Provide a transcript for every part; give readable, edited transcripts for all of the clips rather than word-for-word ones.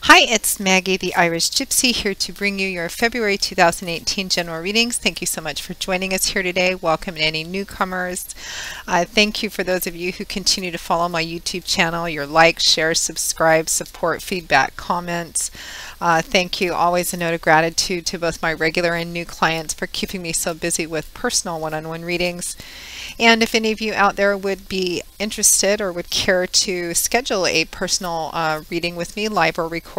Hi, it's Maggie, the Irish Gypsy, here to bring you your February 2018 general readings. Thank you so much for joining us here today. Welcome to any newcomers. Thank you for those of you who continue to follow my YouTube channel, your likes, shares, subscribe, support, feedback, comments. Thank you. Always a note of gratitude to both my regular and new clients for keeping me so busy with personal one-on-one readings. And if any of you out there would be interested or would care to schedule a personal reading with me, live or recorded,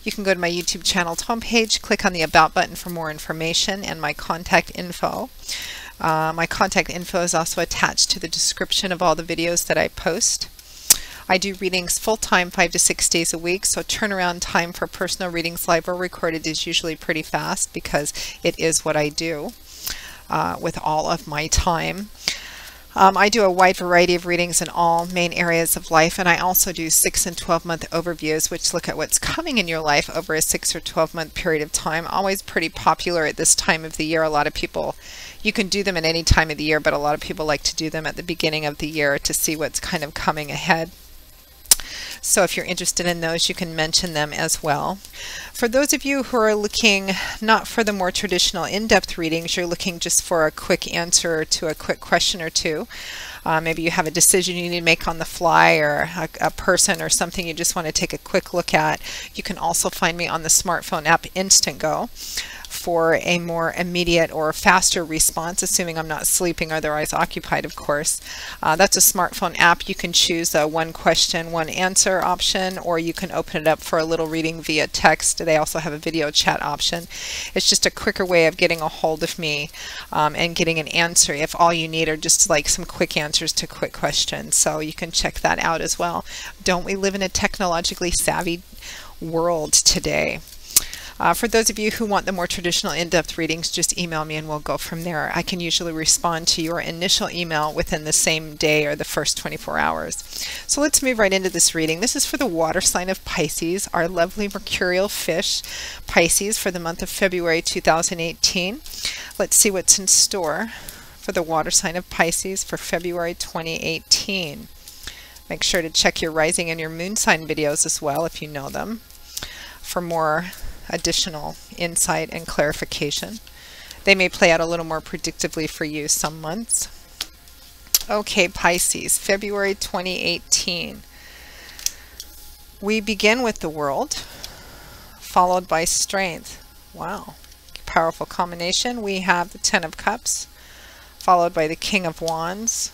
you can go to my YouTube channel's homepage, click on the About button for more information and my contact info. My contact info is also attached to the description of all the videos that I post. I do readings full-time 5 to 6 days a week, so turnaround time for personal readings live or recorded is usually pretty fast because it is what I do with all of my time. I do a wide variety of readings in all main areas of life, and I also do 6 and 12-month overviews, which look at what's coming in your life over a 6 or 12-month period of time. Always pretty popular at this time of the year. A lot of people, you can do them at any time of the year, but a lot of people like to do them at the beginning of the year to see what's kind of coming ahead. So if you're interested in those, you can mention them as well. For those of you who are looking not for the more traditional in-depth readings, you're looking just for a quick answer to a quick question or two. Maybe you have a decision you need to make on the fly, or a person or something you just want to take a quick look at. You can also find me on the smartphone app Instantgo for a more immediate or faster response, assuming I'm not sleeping, otherwise occupied, of course. That's a smartphone app. You can choose a one question, one answer option, or you can open it up for a little reading via text. They also have a video chat option. It's just a quicker way of getting a hold of me and getting an answer if all you need are just like some quick answers to quick questions. So you can check that out as well. Don't we live in a technologically savvy world today? For those of you who want the more traditional in-depth readings, just email me and we'll go from there. I can usually respond to your initial email within the same day or the first 24 hours. So let's move right into this reading. This is for the water sign of Pisces, our lovely mercurial fish, Pisces, for the month of February 2018. Let's see what's in store for the water sign of Pisces for February 2018. Make sure to check your rising and your moon sign videos as well if you know them for more additional insight and clarification. They may play out a little more predictably for you some months. Okay, Pisces, February 2018. We begin with the World, followed by Strength. Wow, powerful combination. We have the Ten of Cups, followed by the King of Wands,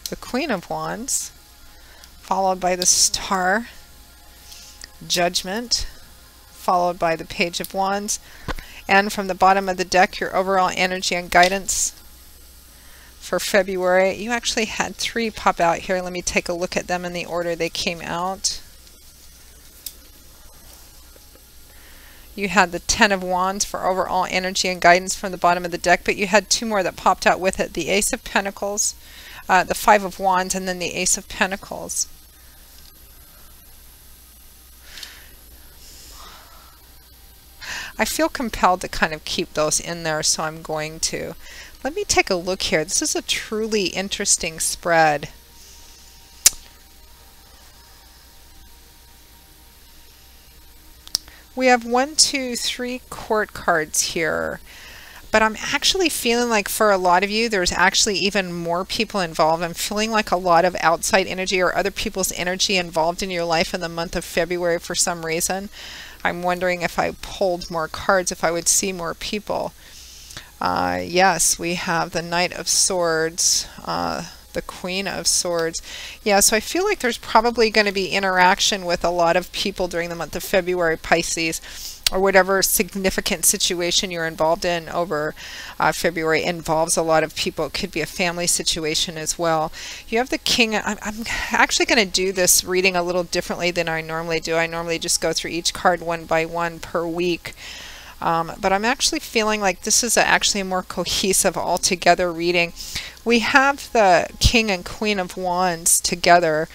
the Queen of Wands, followed by the Star, Judgment, followed by the Page of Wands, and from the bottom of the deck, your overall energy and guidance for February. You actually had 3 pop out here. Let me take a look at them in the order they came out. You had the Ten of Wands for overall energy and guidance from the bottom of the deck, but you had 2 more that popped out with it. The Ace of Pentacles, the Five of Wands, and then the Ace of Pentacles. I feel compelled to kind of keep those in there, so I'm going to. Let me take a look here. This is a truly interesting spread. We have 1, 2, 3 court cards here, but I'm actually feeling like for a lot of you, there's actually even more people involved. I'm feeling like a lot of outside energy or other people's energy involved in your life in the month of February for some reason. I'm wondering if I pulled more cards, if I would see more people. Yes, we have the Knight of Swords, the Queen of Swords. Yeah, so I feel like there's probably going to be interaction with a lot of people during the month of February, Pisces, or whatever significant situation you're involved in over February involves a lot of people. It could be a family situation as well. You have the King. I'm actually going to do this reading a little differently than I normally do. I normally just go through each card one by one per week. But I'm actually feeling like this is actually a more cohesive altogether reading. We have the King and Queen of Wands together,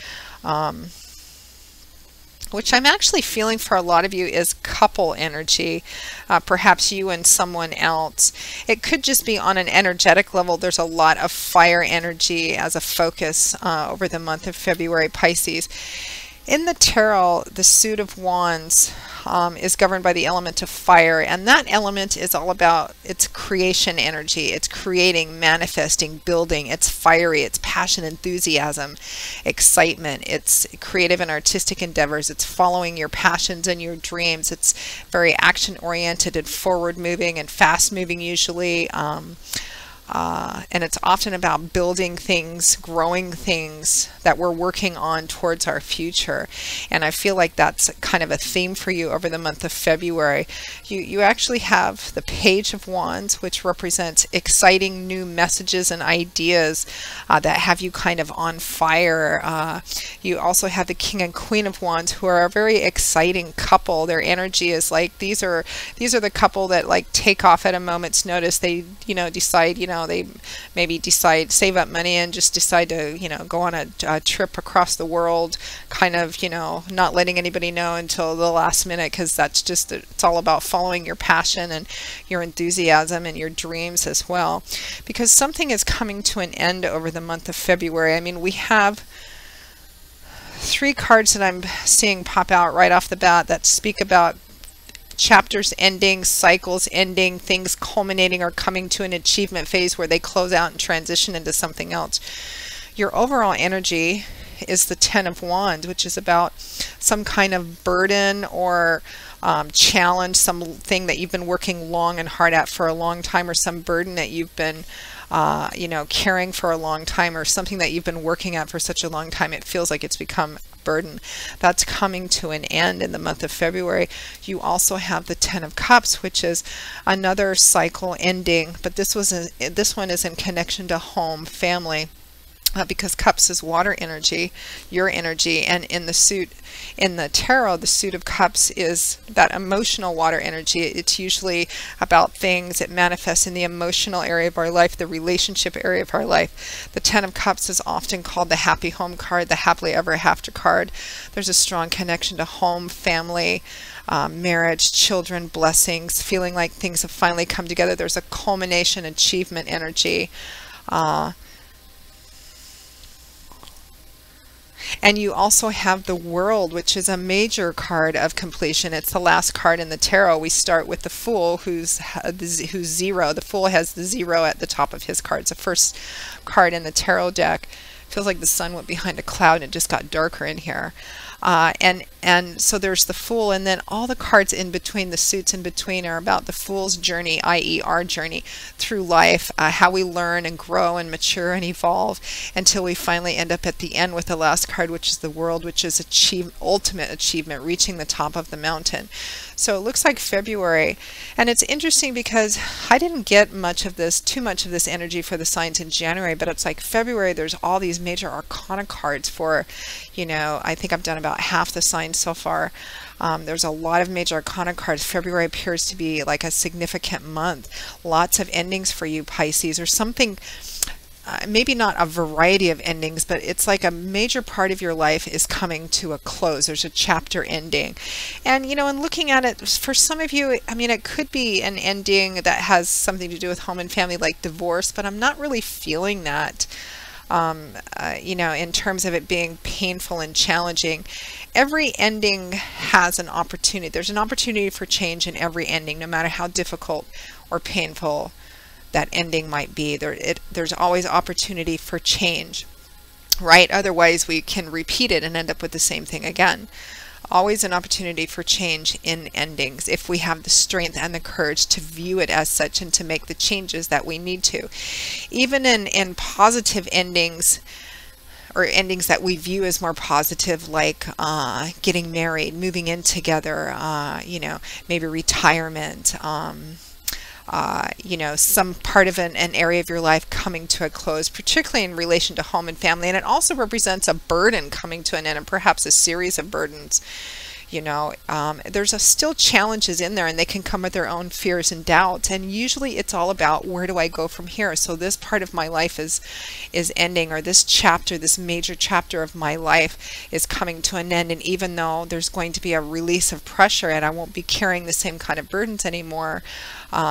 which I'm actually feeling for a lot of you is couple energy, perhaps you and someone else. It could just be on an energetic level. There's a lot of fire energy as a focus over the month of February, Pisces. In the tarot, the suit of wands is governed by the element of fire, and that element is all about its creation energy. It's creating, manifesting, building. It's fiery. It's passion, enthusiasm, excitement. It's creative and artistic endeavors. It's following your passions and your dreams. It's very action oriented and forward moving and fast moving usually. And it's often about building things, growing things that we're working on towards our future. And I feel like that's kind of a theme for you over the month of February. You actually have the Page of Wands, which represents exciting new messages and ideas that have you kind of on fire. You also have the King and Queen of Wands, who are a very exciting couple. Their energy is like, these are the couple that like take off at a moment's notice. They, decide, they maybe save up money and just decide to, go on a trip across the world, kind of, not letting anybody know until the last minute, because that's just, it's all about following your passion and your enthusiasm and your dreams as well. Because something is coming to an end over the month of February. I mean, we have 3 cards that I'm seeing pop out right off the bat that speak about chapters ending, cycles ending, things culminating or coming to an achievement phase where they close out and transition into something else. Your overall energy is the Ten of Wands, which is about some kind of burden or challenge, something that you've been working long and hard at for a long time, or some burden that you've been carrying for a long time, or something that you've been working at for such a long time it feels like it's become burden. That's coming to an end in the month of February. You also have the Ten of Cups, which is another cycle ending, but this one is in connection to home, family. Because cups is water energy, your energy, and in the tarot, the suit of cups is that emotional water energy. It's usually about things that manifest in the emotional area of our life, the relationship area of our life. The Ten of Cups is often called the happy home card, the happily ever after card. There's a strong connection to home, family, marriage, children, blessings, feeling like things have finally come together. There's a culmination, achievement energy. And you also have the World, which is a major card of completion. It's the last card in the tarot. We start with the Fool, who's 0. The Fool has the 0 at the top of his card. It's the first card in the tarot deck. Feels like the sun went behind a cloud and it just got darker in here. And so there's the Fool, and then all the cards in between, the suits in between, are about the Fool's journey, i.e. our journey through life, how we learn and grow and mature and evolve until we finally end up at the end with the last card, which is the World, which is ultimate achievement, reaching the top of the mountain. So it looks like February, and it's interesting because I didn't get too much of this energy for the signs in January, but it's like February, there's all these major arcana cards for, I think I've done about half the signs so far. There's a lot of major arcana cards. February appears to be like a significant month. Lots of endings for you, Pisces, or something. Maybe not a variety of endings, but it's like a major part of your life is coming to a close. There's a chapter ending. And, in looking at it, for some of you, I mean, it could be an ending that has something to do with home and family, like divorce, but I'm not really feeling that. In terms of it being painful and challenging. Every ending has an opportunity. There's an opportunity for change in every ending, no matter how difficult or painful that ending might be. There's always opportunity for change, right? Otherwise, we can repeat it and end up with the same thing again. Always an opportunity for change in endings if we have the strength and the courage to view it as such and to make the changes that we need to. Even in positive endings, or endings that we view as more positive, like getting married, moving in together, maybe retirement, some part of an area of your life coming to a close, particularly in relation to home and family. And it also represents a burden coming to an end, and perhaps a series of burdens. You know, there's still challenges in there, and they can come with their own fears and doubts. And usually it's all about, where do I go from here? So this part of my life is ending, or this chapter, this major chapter of my life is coming to an end. And even though there's going to be a release of pressure and I won't be carrying the same kind of burdens anymore,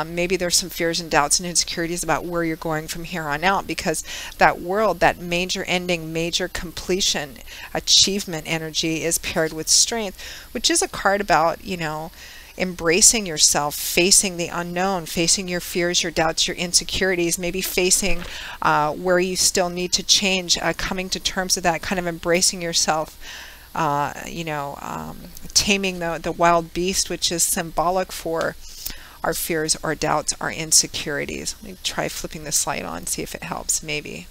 maybe there's some fears and doubts and insecurities about where you're going from here on out, because that world, that major ending, major completion, achievement energy is paired with strength, which is a card about, you know, embracing yourself, facing the unknown, facing your fears, your doubts, your insecurities, maybe facing where you still need to change, coming to terms with that, kind of embracing yourself, you know, taming the wild beast, which is symbolic for our fears, our doubts, our insecurities. Let me try flipping the slide on, see if it helps, maybe.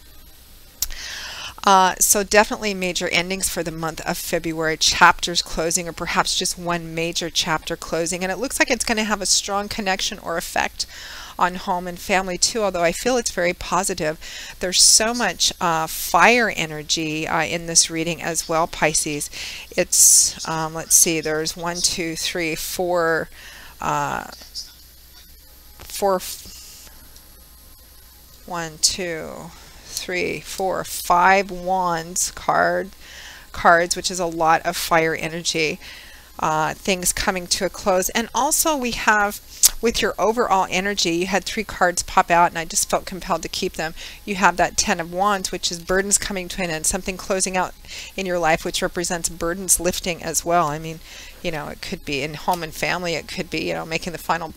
So definitely major endings for the month of February, chapters closing, or perhaps just one major chapter closing. And it looks like it's going to have a strong connection or effect on home and family too, although I feel it's very positive. There's so much fire energy in this reading as well, Pisces. It's, let's see, there's 1, 2, 3, 4, 1, 2, 3, 4, 5 wands cards, which is a lot of fire energy, things coming to a close. And also we have, with your overall energy, you had 3 cards pop out and I just felt compelled to keep them. You have that 10 of wands, which is burdens coming to an end, something closing out in your life, which represents burdens lifting as well. I mean, you know, it could be in home and family, it could be, you know, making the final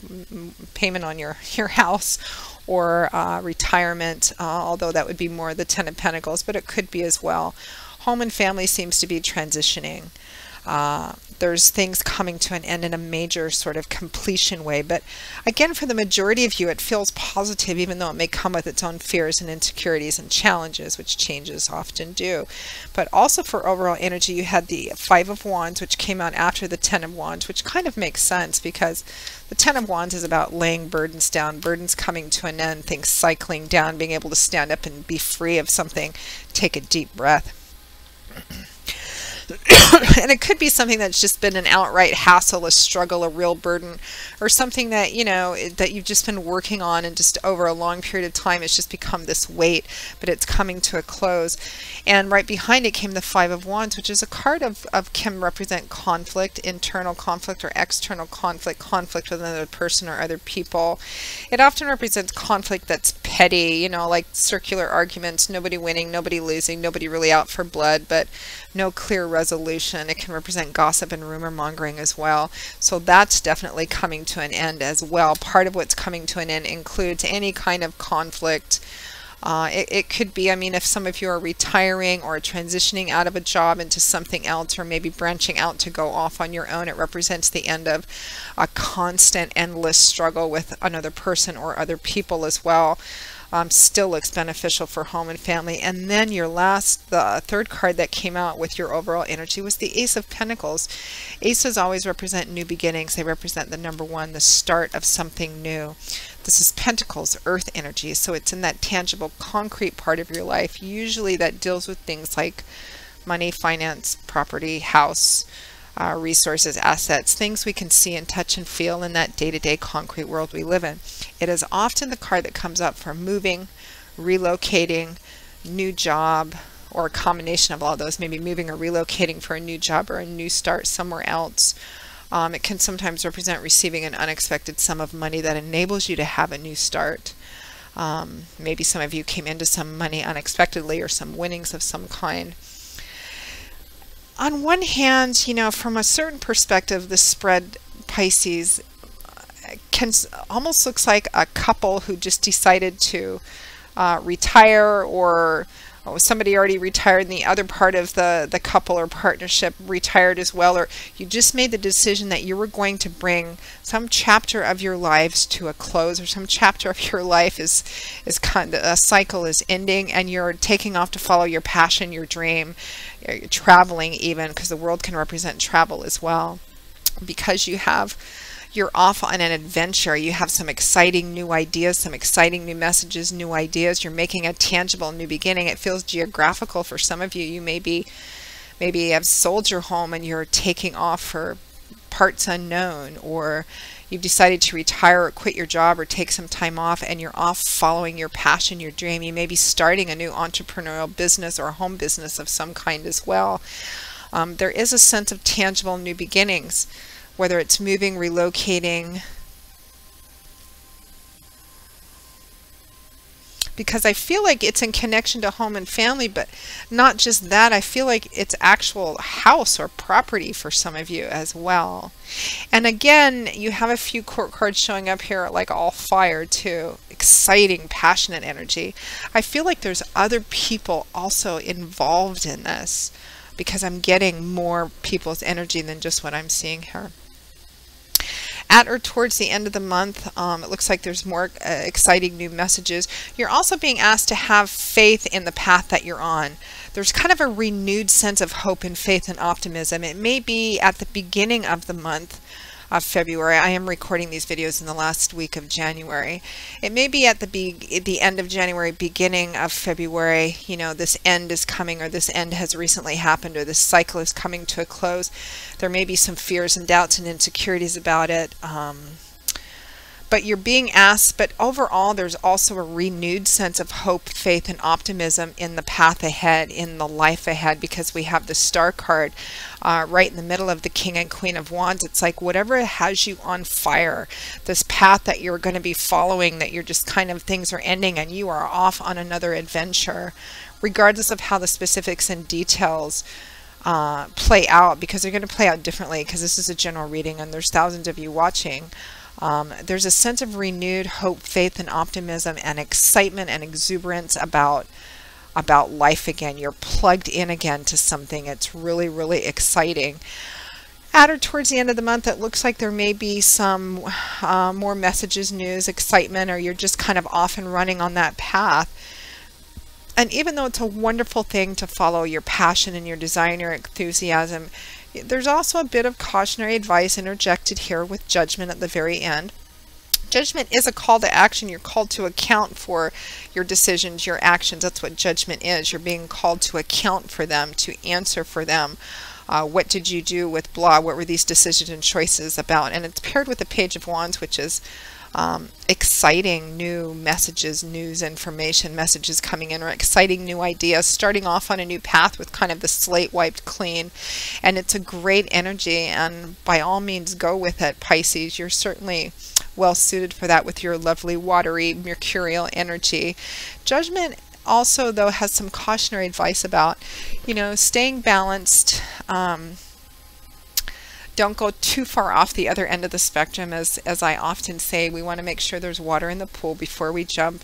payment on your house, or retirement, although that would be more the 10 of Pentacles, but it could be as well. Home and family seems to be transitioning. There's things coming to an end in a major sort of completion way. But again, for the majority of you, it feels positive, even though it may come with its own fears and insecurities and challenges, which changes often do. But also for overall energy, you had the 5 of Wands, which came out after the 10 of Wands, which kind of makes sense, because the 10 of Wands is about laying burdens down, burdens coming to an end, things cycling down, being able to stand up and be free of something. Take a deep breath. And it could be something that's just been an outright hassle, a struggle, a real burden, or something that, you know, that you've just been working on, and just over a long period of time it's just become this weight, but it's coming to a close. And right behind it came the 5 of Wands, which is a card can represent conflict, internal conflict or external conflict, conflict with another person or other people. It often represents conflict that's petty, you know, like circular arguments, nobody winning, nobody losing, nobody really out for blood, but no clear resolution. It can represent gossip and rumor mongering as well. So that's definitely coming to an end as well. Part of what's coming to an end includes any kind of conflict. It could be, I mean, if some of you are retiring or transitioning out of a job into something else, or maybe branching out to go off on your own, it represents the end of a constant, endless struggle with another person or other people as well. Still looks beneficial for home and family. And then the third card that came out with your overall energy was the Ace of Pentacles. Aces always represent new beginnings. They represent the number 1, the start of something new. This is Pentacles, earth energy, so it's in that tangible, concrete part of your life, usually that deals with things like money, finance, property, house, resources, assets, things we can see and touch and feel in that day-to-day concrete world we live in. It is often the card that comes up for moving, relocating, new job, or a combination of all those, maybe moving or relocating for a new job or a new start somewhere else. It can sometimes represent receiving an unexpected sum of money that enables you to have a new start. Maybe some of you came into some money unexpectedly, or some winnings of some kind. On one hand, you know, from a certain perspective, the spread, Pisces, almost looks like a couple who just decided to retire, or somebody already retired and the other part of the couple or partnership retired as well, or you just made the decision that you were going to bring some chapter of your lives to a close, or some chapter of your life is kind of, a cycle is ending, and you're taking off to follow your passion, your dream. You're traveling even, because the world can represent travel as well, because you're off on an adventure. You have some exciting new ideas, some exciting new messages, new ideas. You're making a tangible new beginning. It feels geographical for some of you. You may be maybe you have sold your home and you're taking off for parts unknown, or you've decided to retire or quit your job or take some time off and you're off following your passion, your dream. You may be starting a new entrepreneurial business or a home business of some kind as well. There is a sense of tangible new beginnings, whether it's moving, relocating, because I feel like it's in connection to home and family, but not just that. I feel like it's actual house or property for some of you as well. And again, you have a few court cards showing up here like all fire too. Exciting, passionate energy. I feel like there's other people also involved in this, because I'm getting more people's energy than just what I'm seeing here. At or towards the end of the month, it looks like there's more exciting new messages. You're also being asked to have faith in the path that you're on. There's kind of a renewed sense of hope and faith and optimism. It may be at the beginning of the month of February. I am recording these videos in the last week of January. It may be at the end of January, beginning of February, you know, this end is coming, or this end has recently happened, or this cycle is coming to a close. There may be some fears and doubts and insecurities about it. But you're being asked, but overall there's also a renewed sense of hope, faith, and optimism in the path ahead, in the life ahead, because we have the Star card right in the middle of the King and Queen of Wands. It's like whatever has you on fire, this path that you're going to be following, that you're just kind of, things are ending and you are off on another adventure, regardless of how the specifics and details play out, because they're going to play out differently, because this is a general reading and there's thousands of you watching. There's a sense of renewed hope, faith, and optimism and excitement and exuberance about life again. You're plugged in again to something. It's really, really exciting. At or towards the end of the month, it looks like there may be some more messages, news, excitement, or you're just kind of off and running on that path. And even though it's a wonderful thing to follow your passion and your desire and your enthusiasm, there's also a bit of cautionary advice interjected here with Judgment at the very end. Judgment is a call to action. You're called to account for your decisions, your actions. That's what Judgment is. You're being called to account for them, to answer for them. What did you do with blah? What were these decisions and choices about? And it's paired with the Page of Wands, which is exciting new messages, news, information, messages coming in, or exciting new ideas, starting off on a new path with kind of the slate wiped clean. And it's a great energy, and by all means go with it, Pisces. You're certainly well suited for that with your lovely watery mercurial energy. Judgment also though has some cautionary advice about, you know, staying balanced. Don't go too far off the other end of the spectrum. As I often say, we want to make sure there's water in the pool before we jump.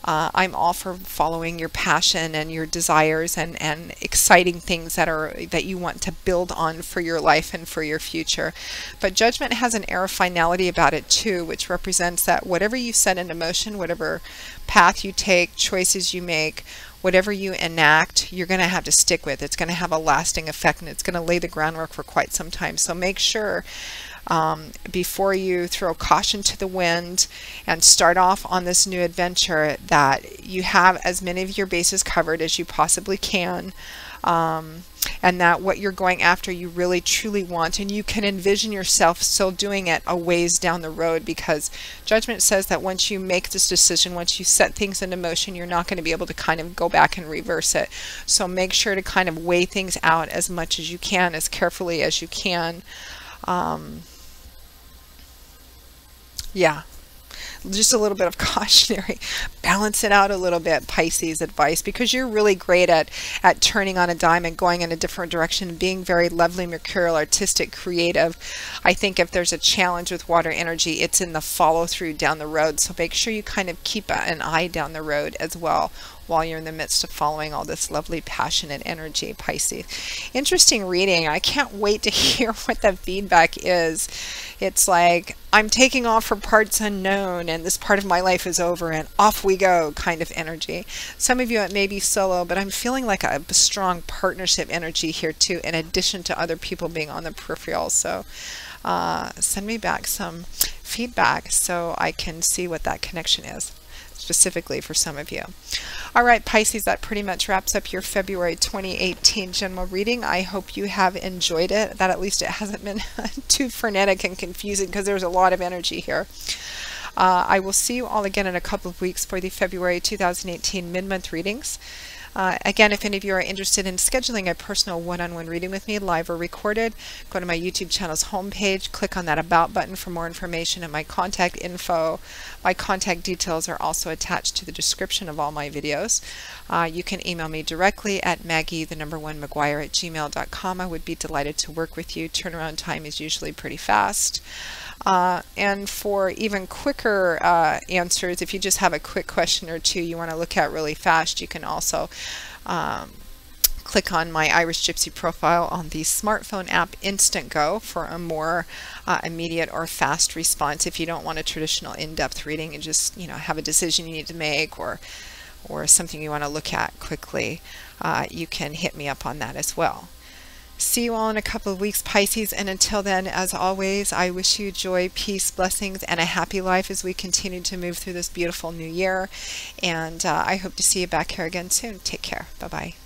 I'm all for following your passion and your desires and exciting things that you want to build on for your life and for your future. But Judgment has an air of finality about it too, which represents that whatever you set into motion, whatever path you take, choices you make, whatever you enact, you're going to have to stick with. It's going to have a lasting effect, and it's going to lay the groundwork for quite some time. So make sure before you throw caution to the wind and start off on this new adventure that you have as many of your bases covered as you possibly can. And that what you're going after you really truly want, and you can envision yourself still doing it a ways down the road, because Judgment says that once you make this decision, once you set things into motion, you're not going to be able to kind of go back and reverse it. So make sure to kind of weigh things out as much as you can, as carefully as you can. Yeah. Just a little bit of cautionary, balance it out a little bit, Pisces advice, because you're really great at turning on a dime and going in a different direction, being very lovely, mercurial, artistic, creative. I think if there's a challenge with water energy, it's in the follow through down the road. So make sure you kind of keep an eye down the road as well while you're in the midst of following all this lovely passionate energy, Pisces. Interesting reading. I can't wait to hear what the feedback is. It's like, I'm taking off for parts unknown and this part of my life is over and off we go kind of energy. Some of you it may be solo, but I'm feeling like a strong partnership energy here too, in addition to other people being on the peripheral. So send me back some feedback so I can see what that connection is. specifically for some of you. All right, Pisces, that pretty much wraps up your February 2018 general reading. I hope you have enjoyed it, that at least it hasn't been too frenetic and confusing, because there's a lot of energy here. I will see you all again in a couple of weeks for the February 2018 mid-month readings. Again, if any of you are interested in scheduling a personal one-on-one reading with me, live or recorded, go to my YouTube channel's homepage, click on that About button for more information and my contact info. My contact details are also attached to the description of all my videos. You can email me directly at maggie1maguire@gmail.com. I would be delighted to work with you. Turnaround time is usually pretty fast. And for even quicker answers, if you just have a quick question or two you want to look at really fast, you can also click on my Irish Gypsy profile on the smartphone app Instantgo for a more immediate or fast response. If you don't want a traditional in-depth reading and just have a decision you need to make, or something you want to look at quickly, you can hit me up on that as well. See you all in a couple of weeks, Pisces, and until then, as always, I wish you joy, peace, blessings, and a happy life as we continue to move through this beautiful new year. And I hope to see you back here again soon. Take care. Bye-bye.